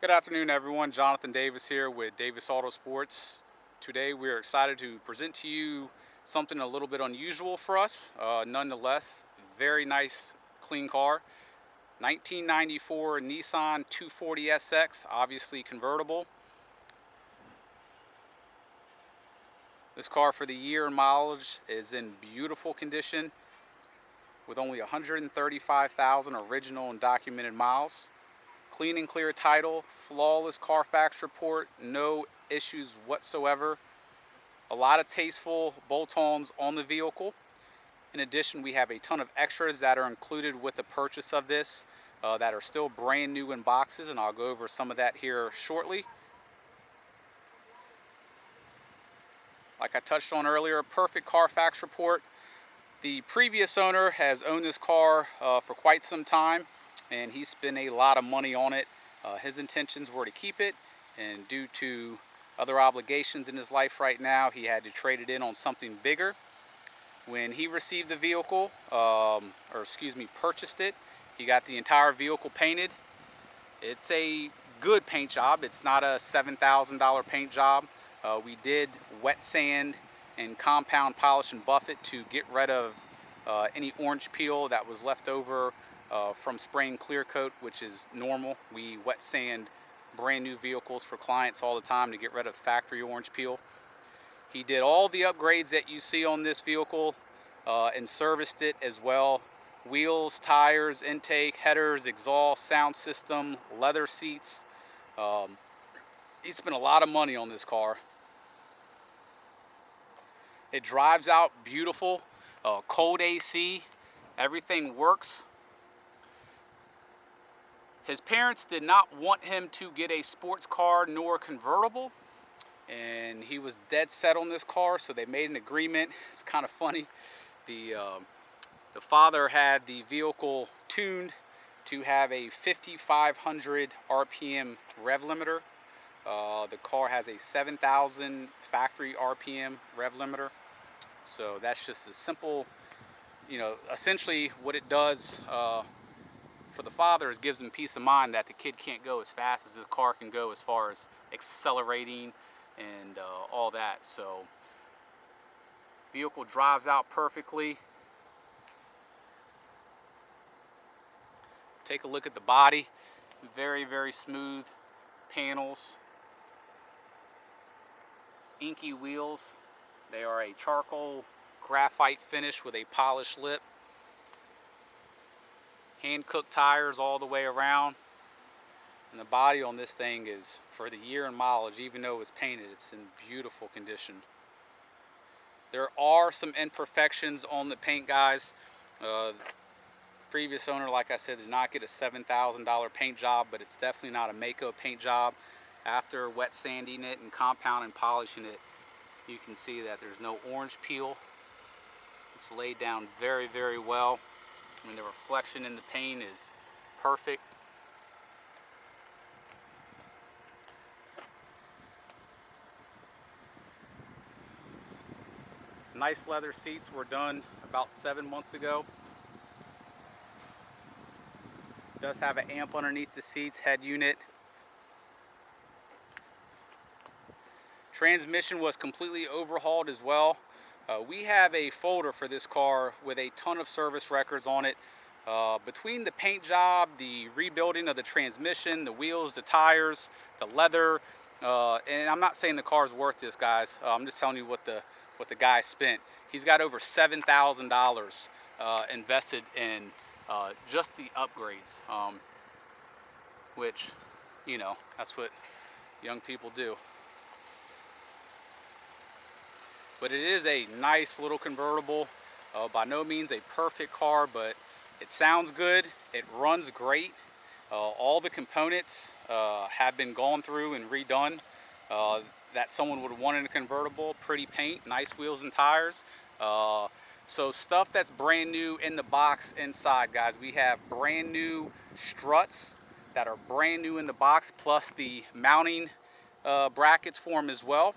Good afternoon, everyone. Jonathan Davis here with Davis AutoSports. Today we are excited to present to you something a little bit unusual for us. Nonetheless, very nice, clean car. 1994 Nissan 240SX, obviously convertible. This car for the year and mileage is in beautiful condition with only 135,000 original and documented miles. Clean and clear title, flawless Carfax report, no issues whatsoever. A lot of tasteful bolt-ons on the vehicle. In addition, we have a ton of extras that are included with the purchase of this that are still brand new in boxes, and I'll go over some of that here shortly. Like I touched on earlier, perfect Carfax report. The previous owner has owned this car for quite some time, and he spent a lot of money on it. His intentions were to keep it, and due to other obligations in his life right now, he had to trade it in on something bigger. When he received the vehicle, purchased it, he got the entire vehicle painted. It's a good paint job. It's not a $7,000 paint job. We did wet sand and compound polish and buff it to get rid of any orange peel that was left over from spraying clear coat, which is normal. We wet sand brand new vehicles for clients all the time to get rid of factory orange peel. He did all the upgrades that you see on this vehicle and serviced it as well. Wheels, tires, intake, headers, exhaust, sound system, leather seats. He spent a lot of money on this car. It drives out beautiful, cold AC, everything works. His parents did not want him to get a sports car nor convertible, and he was dead set on this car, so they made an agreement. It's kind of funny. The father had the vehicle tuned to have a 5,500 RPM rev limiter. The car has a 7,000 factory RPM rev limiter. So that's just a simple, essentially what it does for the father is gives him peace of mind that the kid can't go as fast as his car can go as far as accelerating and all that. So vehicle drives out perfectly. Take a look at the body. Very, very smooth panels. Inky wheels. They are a charcoal graphite finish with a polished lip. Hand-cooked tires all the way around. And the body on this thing is, for the year and mileage, even though it was painted, it's in beautiful condition. There are some imperfections on the paint, guys. The previous owner, like I said, did not get a $7,000 paint job, but it's definitely not a Mako paint job. After wet sanding it and compound and polishing it, you can see that there's no orange peel. It's laid down very, very well. I mean, the reflection in the paint is perfect. Nice leather seats were done about 7 months ago. It does have an amp underneath the seats, head unit. Transmission was completely overhauled as well. We have a folder for this car with a ton of service records on it. Between the paint job, the rebuilding of the transmission, the wheels, the tires, the leather, and I'm not saying the car's worth this, guys. I'm just telling you what the guy spent. He's got over $7,000 invested in just the upgrades, which, that's what young people do. But it is a nice little convertible. By no means a perfect car, but it sounds good. It runs great. All the components have been gone through and redone that someone would want in a convertible. Pretty paint, nice wheels and tires. So stuff that's brand new in the box inside, guys. We have brand new struts that are brand new in the box, plus the mounting brackets for them as well.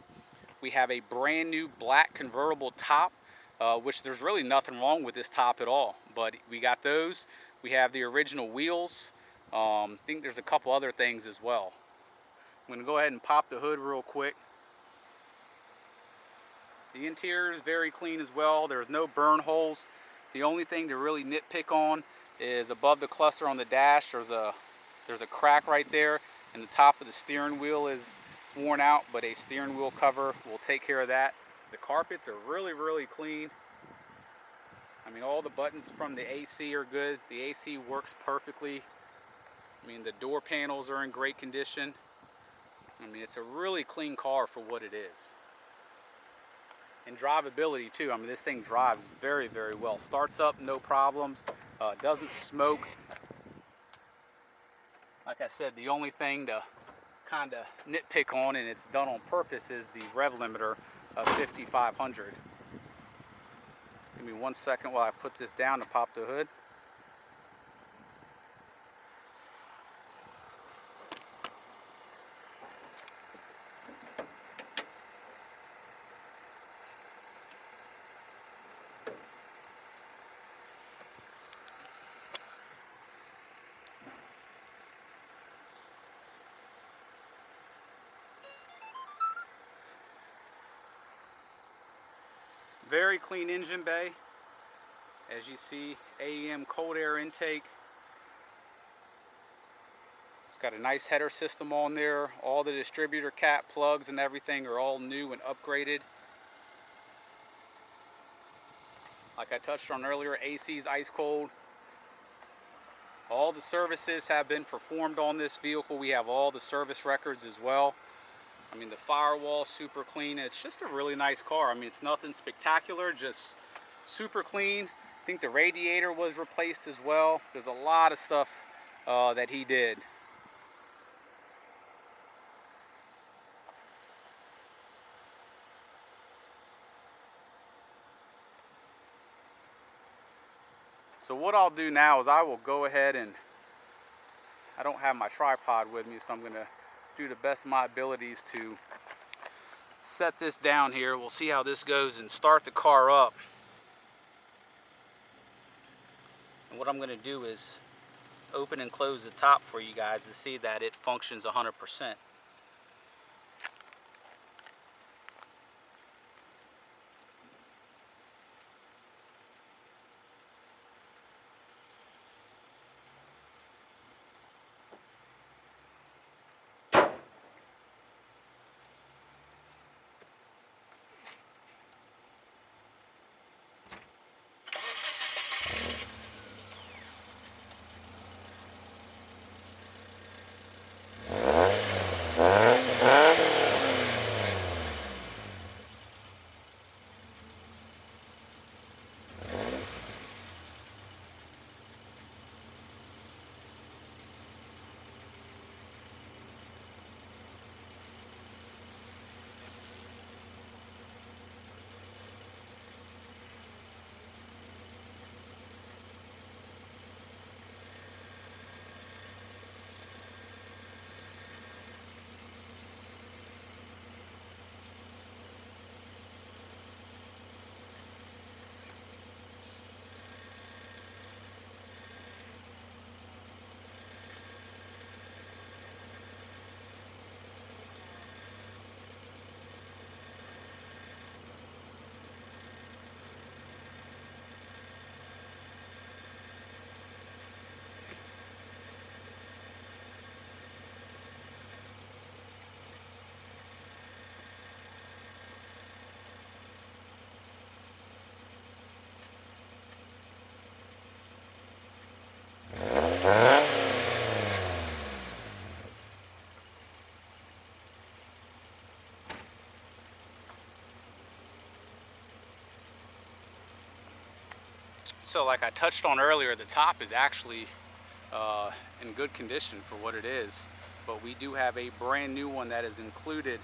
We have a brand new black convertible top, which there's really nothing wrong with this top at all, but we got those. We have the original wheels. I think there's a couple other things as well. I'm going to go ahead and pop the hood real quick. The interior is very clean as well. There's no burn holes. The only thing to really nitpick on is above the cluster on the dash, there's a crack right there, and the top of the steering wheel is worn out, but a steering wheel cover will take care of that. The carpets are really clean. I mean, all the buttons from the AC are good. The AC works perfectly. I mean, the door panels are in great condition. I mean, it's a really clean car for what it is. And drivability too. I mean, this thing drives very well. Starts up, no problems. Doesn't smoke. Like I said, the only thing to kind of nitpick on, and it's done on purpose, is the rev limiter of 5,500. Give me 1 second while I put this down to pop the hood. Very clean engine bay. As you see, AEM cold air intake. It's got a nice header system on there. All the distributor cap plugs and everything are all new and upgraded. Like I touched on earlier, AC's ice cold. All the services have been performed on this vehicle. We have all the service records as well. I mean, the firewall's super clean. It's just a really nice car. I mean, it's nothing spectacular, just super clean. I think the radiator was replaced as well. There's a lot of stuff that he did. So what I'll do now is I will go ahead and, I don't have my tripod with me, so I'm going to do the best of my abilities to set this down here. We'll see how this goes and start the car up. And what I'm going to do is open and close the top for you guys to see that it functions 100%. So like I touched on earlier, the top is actually in good condition for what it is, but we do have a brand new one that is included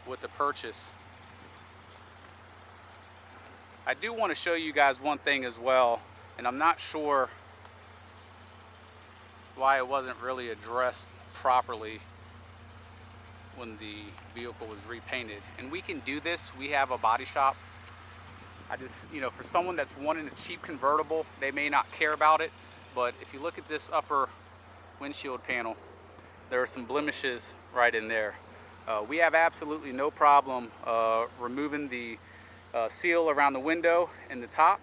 with the purchase. I do want to show you guys one thing as well, and I'm not sure why it wasn't really addressed properly when the vehicle was repainted. And we can do this. We have a body shop. I just, you know, for someone that's wanting a cheap convertible, they may not care about it, but if you look at this upper windshield panel, there are some blemishes right in there. We have absolutely no problem removing the seal around the window and the top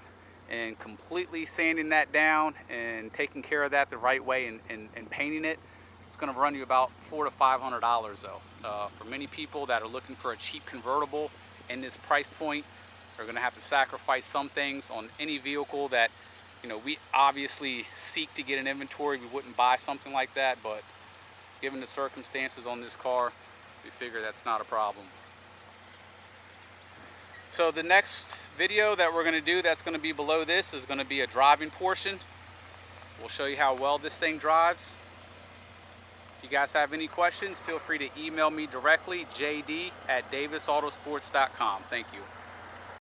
and completely sanding that down and taking care of that the right way and painting it. It's going to run you about $400 to $500 though. For many people that are looking for a cheap convertible in this price point, are going to have to sacrifice some things on any vehicle that, you know, we obviously seek to get an inventory. We wouldn't buy something like that, but given the circumstances on this car, we figure that's not a problem. So the next video that we're going to do that's going to be below this is going to be a driving portion. We'll show you how well this thing drives. If you guys have any questions, feel free to email me directly, jd@davisautosports.com. Thank you.